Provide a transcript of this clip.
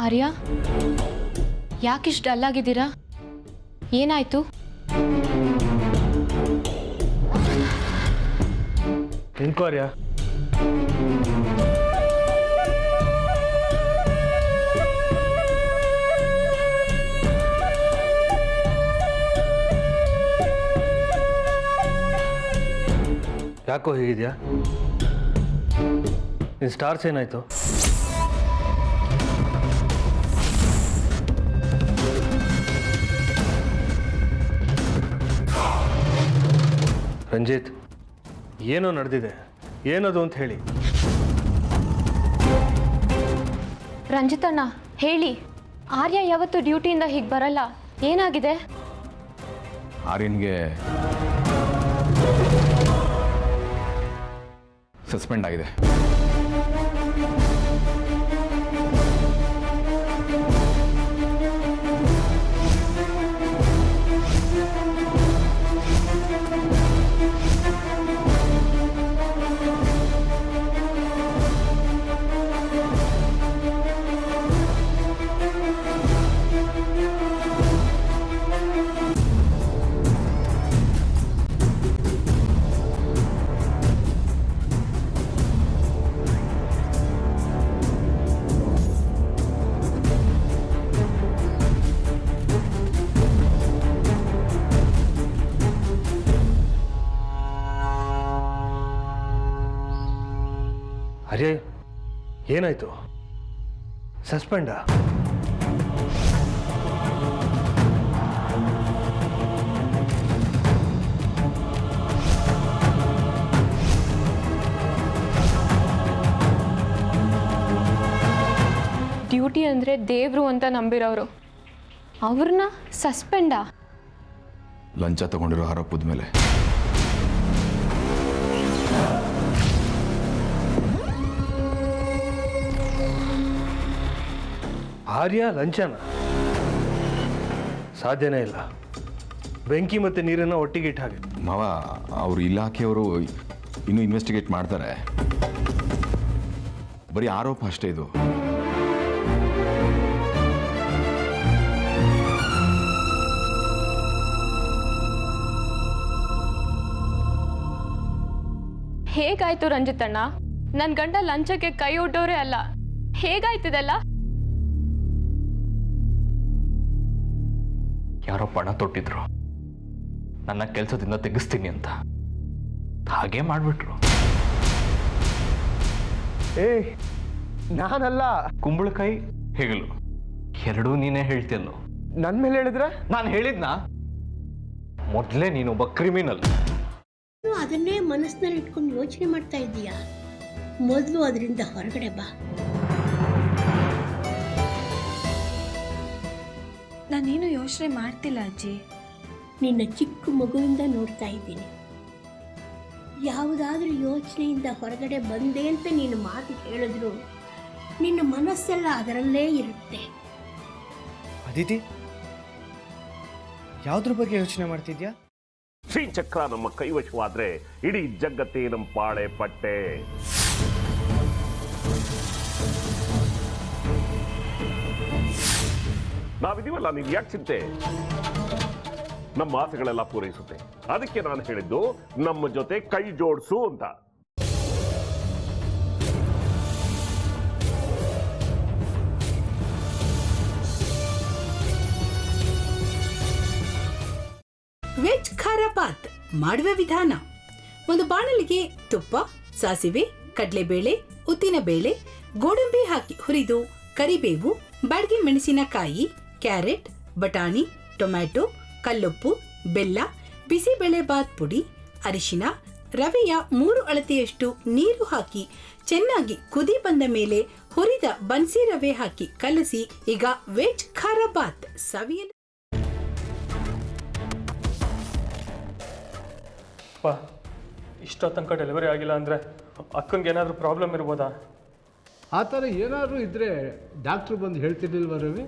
ಆರ್ಯ, ಯಾಕಿಷ್ಟು ಡಲ್ ಆಗಿದ್ದೀರಾ? ಏನಾಯ್ತು? ನಿಂತ್ಕೋ ಆರ್ಯ. ಯಾಕೋ ಹೀಗಿದ್ಯಾ? ನಿನ್ನ ಸ್ಟಾರ್ಸ್ ಏನಾಯ್ತು? ರಂಜಿತ್, ಏನೋ ನಡೆದಿದೆ, ಏನದು ಅಂತ ಹೇಳಿ. ರಂಜಿತಣ್ಣ ಹೇಳಿ, ಆರ್ಯ ಯಾವತ್ತು ಡ್ಯೂಟಿಯಿಂದ ಹೀಗೆ ಬರಲ್ಲ, ಏನಾಗಿದೆ? ಆರ್ಯನ್ಗೆ ಸಸ್ಪೆಂಡ್ ಆಗಿದೆ. ಅರೇ, ಏನಾಯ್ತು? ಸಸ್ಪೆಂಡಾ? ಡ್ಯೂಟಿ ಅಂದರೆ ದೇವರು ಅಂತ ನಂಬಿರೋರು, ಅವ್ರನ್ನ ಸಸ್ಪೆಂಡಾ? ಲಂಚ ತಗೊಂಡಿರೋ ಆರೋಪದ ಮೇಲೆ. ಆರ್ಯ ಲಂಚನ? ಸಾಧ್ಯನೇ ಇಲ್ಲ. ಬೆಂಕಿ ಮತ್ತು ನೀರನ್ನು ಒಟ್ಟಿಗೆ ಇಟ್ಟು ಹಾಗೆ. ಮಾವ, ಅವರು ಇಲಾಖೆಯವರು ಇನ್ನೂ ಇನ್ವೆಸ್ಟಿಗೇಟ್ ಮಾಡ್ತಾರೆ. ಬರೀ ಆರೋಪ ಅಷ್ಟೇ ಇದು. ಹೇಗಾಯ್ತು ರಂಜಿತಣ್ಣ? ನನ್ನ ಗಂಡ ಲಂಚಕ್ಕೆ ಕೈ ಒಡ್ಡೋರೇ ಅಲ್ಲ, ಹೇಗಾಯ್ತಿದೆಲ್ಲ? ಯಾರೋ ಪಣ ತೊಟ್ಟಿದ್ರು, ನನ್ನ ಕೆಲಸದಿಂದ ತೆಗಿಸ್ತೀನಿ ಅಂತ. ಹಾಗೆ ಮಾಡಿಬಿಟ್ರು. ಏ, ನಾನಲ್ಲ. ಕುಂಬಳಕಾಯಿ ಹೆಗಲು ಎರಡೂ ನೀನೇ ಹೇಳ್ತಿಯಲ್ಲೋ. ನನ್ನ ಮೇಲೆ ಹೇಳಿದ್ರೆ? ನಾನು ಹೇಳಿದ್ನಾ? ಮೊದಲೇ ನೀನೊಬ್ಬ ಕ್ರಿಮಿನಲ್. ಅದನ್ನೇ ಮನಸ್ಸಿನಲ್ಲಿ ಇಟ್ಕೊಂಡು ಯೋಚನೆ ಮಾಡ್ತಾ ಇದ್ದೀಯಾ? ಮೊದಲು ಅದರಿಂದ ಹೊರಗಡೆ ಬಾ. ನಾನೇನು ಯೋಚನೆ ಮಾಡ್ತಿಲ್ಲ ಅಜ್ಜಿ. ನಿನ್ನ ಚಿಕ್ಕ ಮಗುವಿಂದ ನೋಡ್ತಾ ಇದ್ದೀನಿ. ಯಾವುದಾದ್ರೂ ಯೋಚನೆಯಿಂದ ಹೊರಗಡೆ ಬಂದೆ ಅಂತ ನೀನು ಮಾತು ಹೇಳಿದ್ರು ನಿನ್ನ ಮನಸ್ಸೆಲ್ಲ ಅದರಲ್ಲೇ ಇರುತ್ತೆ. ಅದಿತಿ, ಯಾವುದ್ರ ಬಗ್ಗೆ ಯೋಚನೆ ಮಾಡ್ತಿದ್ಯಾ? ಶ್ರೀಚಕ್ರ ನಮ್ಮ ಕೈವಶವಾದ್ರೆ ಇಡೀ ಜಗತ್ತೇ ನಮ್ಮ ಪಾಳೆ ಪಟ್ಟೆ. ನಾವಿದೀವಲ್ಲ, ನೀವು ಯಾಕೆ ಚಿಂತೆ? ನಮ್ಮ ಆಸೆಗಳೆಲ್ಲ ಪೂರೈಸುತ್ತೆ. ಅದಕ್ಕೆ ನಾನು ಹೇಳಿದ್ದು ನಮ್ಮ ಜೊತೆ ಕೈ ಜೋಡಿಸು ಅಂತ. ವೆಜ್ ಖಾರ ಬಾತ್ ಮಾಡುವ ವಿಧಾನ: ಒಂದು ಬಾಣಲಿಗೆ ತುಪ್ಪ, ಸಾಸಿವೆ, ಕಡಲೆಬೇಳೆ, ಉದ್ದಿನಬೇಳೆ, ಗೋಡಂಬಿ ಹಾಕಿ ಹುರಿದು ಕರಿಬೇವು, ಬಾಡಿಗೆ ಮೆಣಸಿನಕಾಯಿ, ಕ್ಯಾರೆಟ್, ಬಟಾಣಿ, ಟೊಮ್ಯಾಟೊ, ಕಲ್ಲುಪ್ಪು, ಬೆಲ್ಲ, ಬಿಸಿಬೇಳೆ ಬಾತ್ ಪುಡಿ, ಅರಿಶಿನ, ರವೆಯ 3 ಅಳತೆಯಷ್ಟು ನೀರು ಹಾಕಿ ಚೆನ್ನಾಗಿ ಕುದಿ ಬಂದ ಮೇಲೆ ಹುರಿದ ಬನ್ಸಿ ರವೆ ಹಾಕಿ ಕಲಸಿ. ಈಗ ವೆಜ್ ಖಾರ ಬಾತ್ ಸವಿಯಲು. ಇಷ್ಟೋ ತನಕ ಡೆಲಿವರಿ ಆಗಿಲ್ಲ ಅಂದರೆ ಅಕ್ಕಂಗೆ ಏನಾದರೂ ಪ್ರಾಬ್ಲಮ್ ಇರ್ಬೋದಾ? ಆ ಥರ ಏನಾದರೂ ಇದ್ದರೆ ಡಾಕ್ಟ್ರು ಬಂದು ಹೇಳ್ತಿರ್ಲಿಲ್ವ ರವಿ?